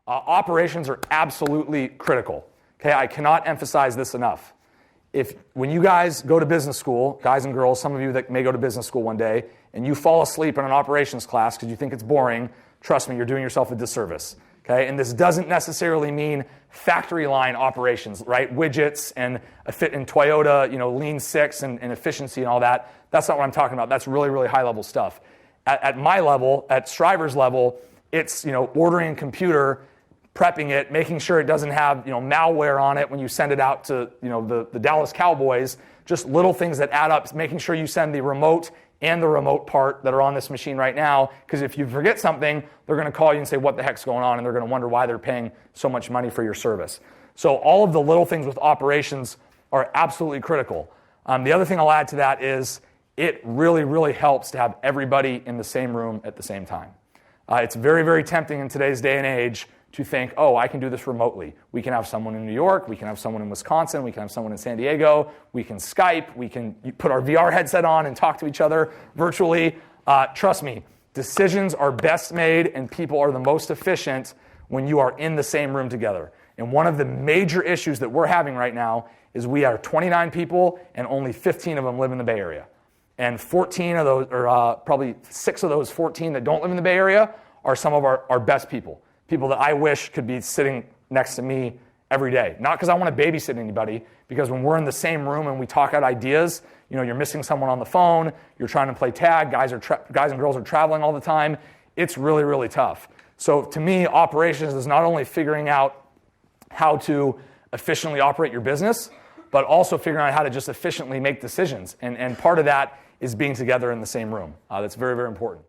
Operations are absolutely critical. Okay, I cannot emphasize this enough. When you guys go to business school, guys and girls, some of you that may go to business school one day, and you fall asleep in an operations class because you think it's boring, trust me, you're doing yourself a disservice. Okay, and this doesn't necessarily mean factory line operations, right? Widgets and a fit in Toyota, Lean Six and efficiency and all that. That's not what I'm talking about. That's really, really high level stuff. At my level, at STRIVR's level, it's ordering a computer, prepping it, making sure it doesn't have malware on it when you send it out to the Dallas Cowboys. Just little things that add up. Making sure you send the remote and the remote part that are on this machine right now, because if you forget something, they're going to call you and say, what the heck's going on? And they're going to wonder why they're paying so much money for your service. So all of the little things with operations are absolutely critical. The other thing I'll add to that is it really, really helps to have everybody in the same room at the same time. It's very, very tempting in today's day and age to think, oh, I can do this remotely. We can have someone in New York, we can have someone in Wisconsin, we can have someone in San Diego, we can Skype, we can put our VR headset on and talk to each other virtually. Trust me, decisions are best made and people are the most efficient when you are in the same room together. And one of the major issues that we're having right now is we are 29 people and only 15 of them live in the Bay Area. And 14 of those, or probably 6 of those 14 that don't live in the Bay Area are some of our best people. People that I wish could be sitting next to me every day. Not because I want to babysit anybody, because when we're in the same room and we talk out ideas, you're missing someone on the phone, you're trying to play tag, guys and girls are traveling all the time. It's really, really tough. So to me, operations is not only figuring out how to efficiently operate your business, but also figuring out how to just efficiently make decisions. And part of that is being together in the same room. That's very, very important.